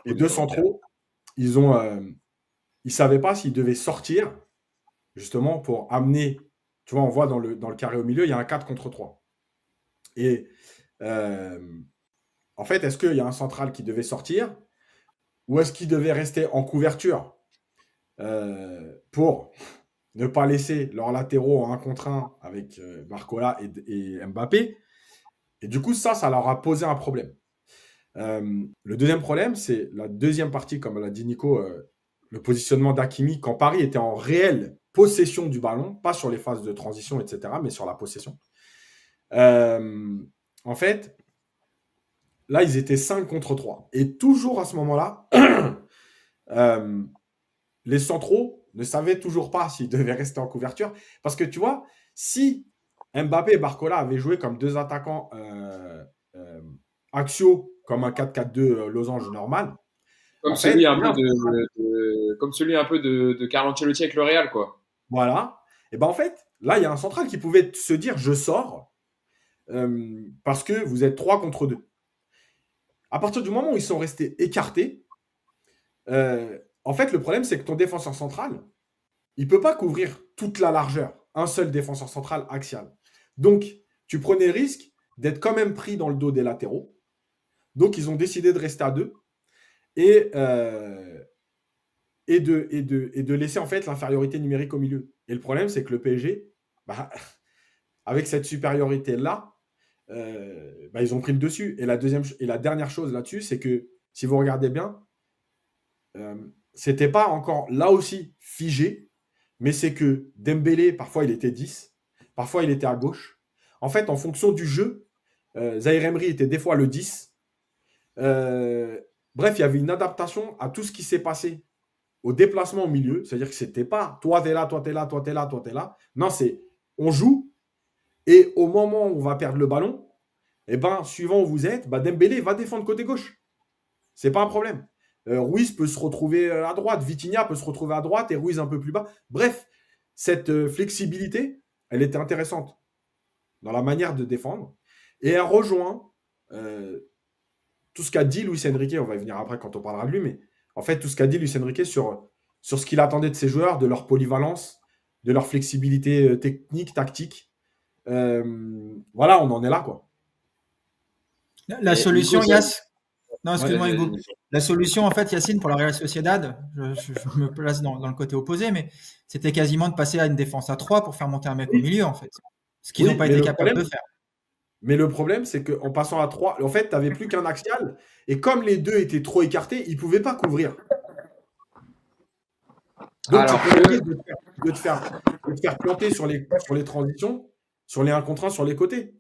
Les deux centraux, ils ne savaient pas s'ils devaient sortir, justement, pour amener. Tu vois, on voit dans le carré au milieu, il y a un 4 contre 3. Et en fait, est-ce qu'il y a un central qui devait sortir ou est-ce qu'il devait rester en couverture pour ne pas laisser leurs latéraux en 1 contre 1 avec Barcola et Mbappé? Et du coup, ça leur a posé un problème. Le deuxième problème, c'est la deuxième partie, comme l'a dit Nico, le positionnement d'Hakimi quand Paris était en réelle possession du ballon, pas sur les phases de transition, etc., mais sur la possession. En fait, là, ils étaient 5 contre 3. Et toujours à ce moment-là, les centraux ne savaient toujours pas s'ils devaient rester en couverture. Parce que tu vois, si Mbappé et Barcola avaient joué comme deux attaquants axiaux, comme un 4-4-2 losange normal, Comme en celui fait, un peu comme celui un peu de Carlo Ancelotti avec le Real, quoi. voilà. Et ben en fait, là, il y a un central qui pouvait se dire je sors parce que vous êtes 3 contre 2. À partir du moment où ils sont restés écartés, en fait, le problème, c'est que ton défenseur central, il ne peut pas couvrir toute la largeur. Un seul défenseur central axial. Donc, tu prenais le risque d'être quand même pris dans le dos des latéraux. Donc, ils ont décidé de rester à 2 et, de laisser en fait l'infériorité numérique au milieu. Et le problème, c'est que le PSG, bah, avec cette supériorité-là, ils ont pris le dessus. Et la dernière chose là-dessus, c'est que si vous regardez bien, c'était pas encore là aussi figé, mais c'est que Dembélé, parfois il était 10, parfois il était à gauche. En fait, en fonction du jeu, Zaïre Emery était des fois le 10. Bref, il y avait une adaptation à tout ce qui s'est passé au déplacement au milieu. C'est-à-dire que c'était pas toi t'es là, toi t'es là, toi t'es là, toi t'es là. Non, c'est on joue et au moment où on va perdre le ballon, eh ben, suivant où vous êtes, Dembélé va défendre côté gauche. C'est pas un problème. Ruiz peut se retrouver à droite, Vitinha peut se retrouver à droite et Ruiz un peu plus bas. Bref, cette flexibilité, elle était intéressante dans la manière de défendre et elle rejoint tout ce qu'a dit Luis Enrique. On va y venir après quand on parlera de lui, mais en fait, tout ce qu'a dit Luis Enrique sur ce qu'il attendait de ses joueurs, de leur polyvalence, de leur flexibilité technique, tactique. Voilà, on en est là, quoi. La solution, Nico, Yass. Non, ouais, excuse-moi, vas-y, Hugo. vas-y. La solution, en fait, Yacine, pour la Real Sociedad, je me place dans le côté opposé, mais c'était quasiment de passer à une défense à 3 pour faire monter un mec au Oui, milieu, en fait. Ce qu'ils n'ont oui, pas été capables de faire. mais le problème, c'est qu'en passant à 3, en fait, tu n'avais plus qu'un axial. Et comme les deux étaient trop écartés, ils ne pouvaient pas couvrir. Donc, tu prenais le risque de te faire planter sur les transitions, sur les 1 contre 1 sur les côtés.